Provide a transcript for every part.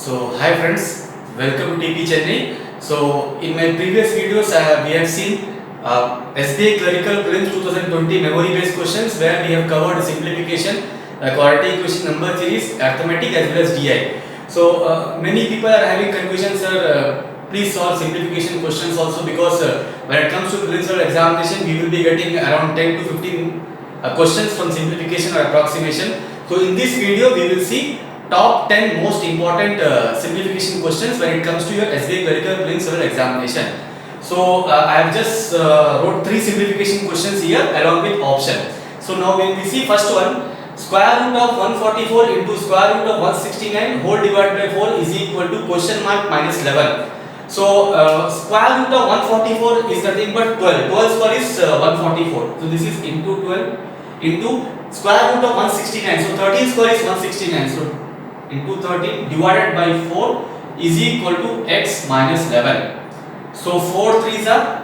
Hi friends, welcome to TP Chennai. In my previous videos, we have seen SBI Clerical Prelims 2020 memory based questions where we have covered simplification, quadratic equation, number series, arithmetic as well as DI. Many people are having confusion, sir. Please solve simplification questions also because when it comes to prelims or examination, we will be getting around 10 to 15 questions from simplification or approximation. So in this video, we will see top 10 most important simplification questions when it comes to your SBI Clerical Prelims Civil examination. I have just wrote 3 simplification questions here along with option. So now when we see first one, square root of 144 into square root of 169 whole divided by 4 is equal to question mark minus 11. Square root of 144 is nothing but 12. 12 square is 144. So this is into 12 into square root of 169. So 13 square is 169. So into 13 divided by 4 is equal to x minus 11. So 4 3s are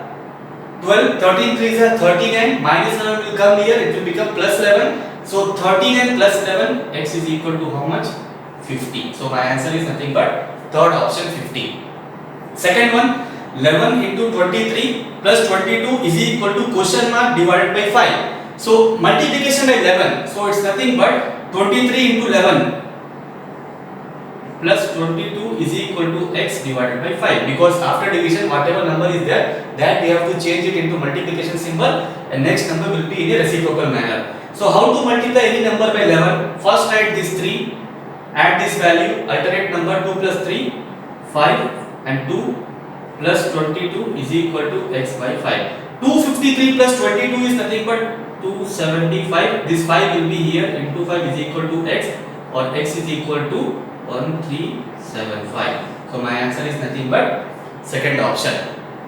12, 13 3s are 39, minus 11 will come here, it will become plus 11. So 39 plus 11, x is equal to how much? 50. So my answer is nothing but third option 50. Second one, 11 into 23 plus 22 is equal to question mark divided by 5. So multiplication by 11, so it's nothing but 23 into 11 plus 22 is equal to x divided by 5, because after division whatever number is there, that we have to change it into multiplication symbol and next number will be in a reciprocal manner. So how to multiply any number by 11? First write this 3, add this value, alternate number 2 plus 3, 5 and 2 plus 22 is equal to x by 5. 253 plus 22 is nothing but 275. This 5 will be here, into 5 is equal to x, or x is equal to 1375. So my answer is nothing but second option.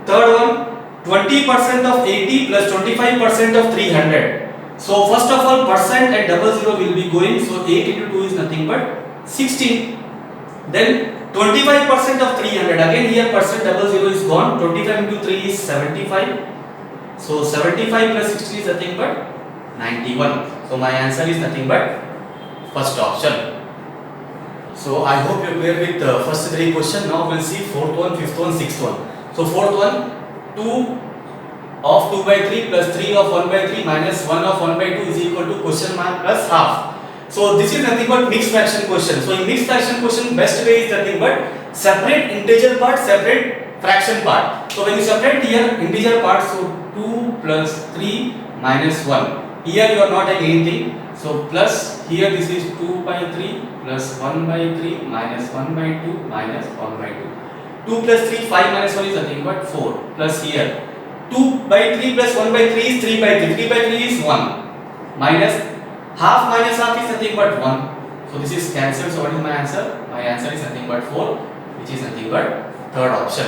Third one, 20% of 80 plus 25% of 300. So first of all, percent and double zero will be going. So 8 into 2 is nothing but 16. Then 25% of 300. Again here percent double zero is gone. 25 into 3 is 75. So 75 plus 16 is nothing but 91. So my answer is nothing but first option. So I hope you are clear with the first 3 questions. Now we'll see fourth one, fifth one, sixth one. So fourth one, 2 of 2 by 3 plus 3 of 1 by 3 minus 1 of 1 by 2 is equal to question mark plus half. So this is nothing but mixed fraction question. So in mixed fraction question, best way is nothing but separate integer part, separate fraction part. So when you separate here integer part, so 2 plus 3 minus 1. Here you are not taking anything. So plus here this is 2 by 3 plus 1 by 3 minus 1 by 2 minus 1 by 2. 2 plus 3, 5 minus 1 is nothing but 4. Plus here 2 by 3 plus 1 by 3 is 3 by 3. 3 by 3 is 1. Minus half minus half is nothing but 1. So this is cancelled. So what is my answer? My answer is nothing but 4, which is nothing but third option.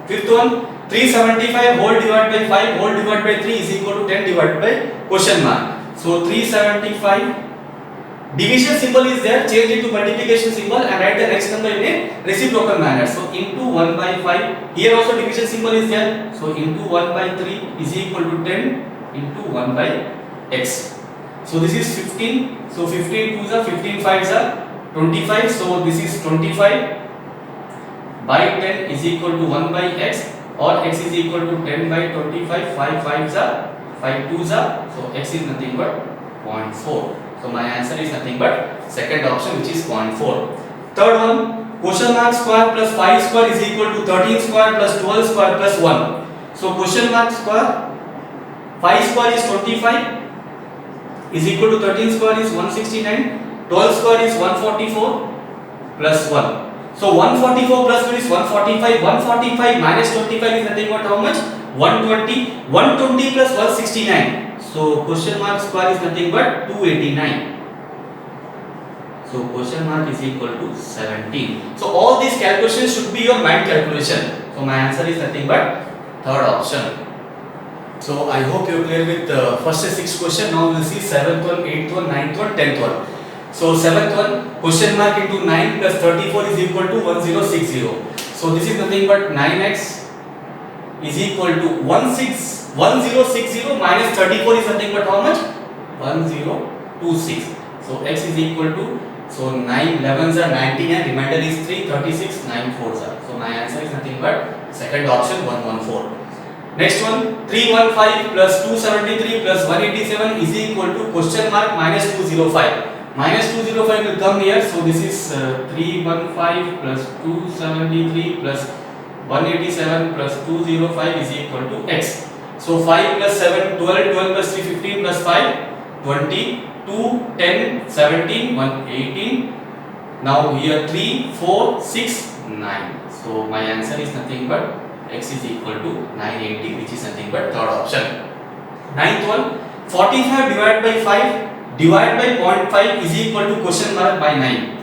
Fifth one, 375 whole divided by 5 whole divided by 3 is equal to 10 divided by question mark. So 375, division symbol is there, change it to multiplication symbol and write the next number in a reciprocal manner. So into 1 by 5, here also division symbol is there. So into 1 by 3 is equal to 10 into 1 by x. So this is 15. So 15 2s are 15 5s are 25. So this is 25 by 10 is equal to 1 by x, or x is equal to 10 by 25. 5 5s are 5 2s are, so x is nothing but 0.4. So my answer is nothing but second option, which is 0.4. Third one, question mark square plus 5 square is equal to 13 square plus 12 square plus 1. So question mark square, 5 square is 25 is equal to 13 square is 169, 12 square is 144 plus 1. So 144 plus 1 is 145. 145 minus 25 is nothing but how much? 120. 120 plus 169. So question mark square is nothing but 289. So question mark is equal to 17. So all these calculations should be your mind calculation. So my answer is nothing but third option. So I hope you are clear with the first 6 questions. Now we will see 7th one, 8th one, 9th one, 10th one. So 7th one, question mark into 9 plus 34 is equal to 1060. So this is nothing but 9x is equal to 1060 minus 34 is nothing but how much? 1026. So x is equal to So 9 11s are 19 and remainder is 3, 36, 9 4s are. So my answer is nothing but second option 114. Next one, 315 plus 273 plus 187 is equal to question mark minus 205. Minus 205 will come here. So this is 315 plus 273 plus 187 plus 205 is equal to x. So 5 plus 7, 12, 12 plus 3, 15 plus 5, 20, 2, 10, 17, 1, 18. Now here 3, 4, 6, 9. So my answer is nothing but x is equal to 980, which is nothing but third option. Ninth one, 45 divided by 5 divided by 0.5 is equal to question mark by 9.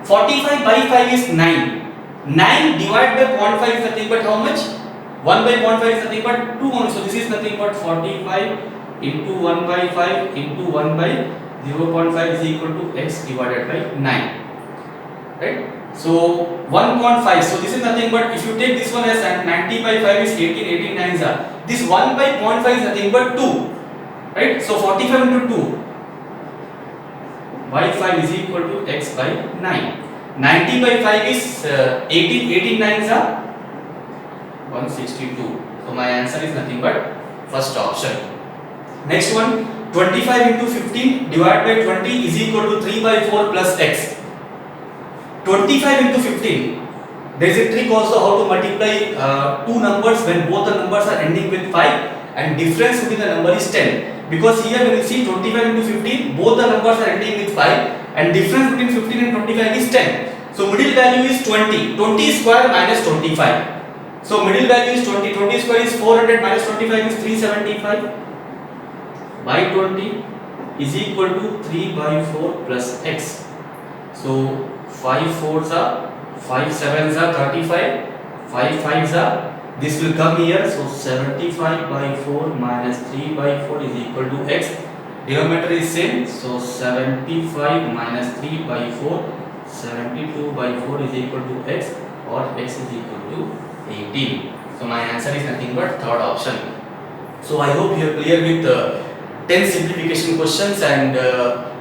45 by 5 is 9. 9 divided by 0.5 is nothing but how much? 1 by 0.5 is nothing but 2 only. So this is nothing but 45 into 1 by 5 into 1 by 0.5 is equal to x divided by 9. Right? So 1.5. So this is nothing but if you take this one as 90 by 5 is 18, 18 nines are. This 1 by 0.5 is nothing but 2. Right? So 45 into 2 by 5 is equal to x by 9. 90 by 5 is 18, 18 nines are 162. So my answer is nothing but first option. Next one, 25 into 15 divided by 20 is equal to 3 by 4 plus x. 25 into 15. There is a trick also how to multiply two numbers when both the numbers are ending with 5 and difference between the number is 10. Because here when you see 25 into 15, both the numbers are ending with 5 and difference between 15 and 25 is 10. So middle value is 20. 20 square minus 25. So middle value is 20. 20 square is 400 minus 25 is 375 by 20 is equal to 3 by 4 plus x. So 5 4s are 5 7s are 35. 5 5s are this will come here. So 75 by 4 minus 3 by 4 is equal to x. Denominator is same. So 75 minus 3 by 4, 72 by 4 is equal to x or x is equal to 18. So my answer is nothing but third option. So I hope you are clear with 10 simplification questions and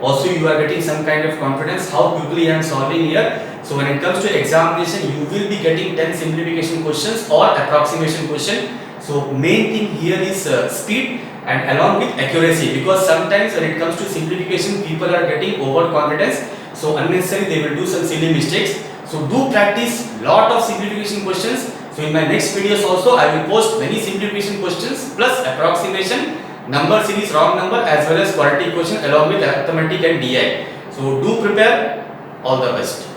also you are getting some kind of confidence how quickly I am solving here. So when it comes to examination, you will be getting 10 simplification questions or approximation question. So main thing here is speed and along with accuracy, because sometimes when it comes to simplification, people are getting overconfidence. So unnecessarily they will do some silly mistakes. So do practice lot of simplification questions. So in my next videos also I will post many simplification questions plus approximation, number series, wrong number as well as quality question along with arithmetic and DI. So do prepare. All the best.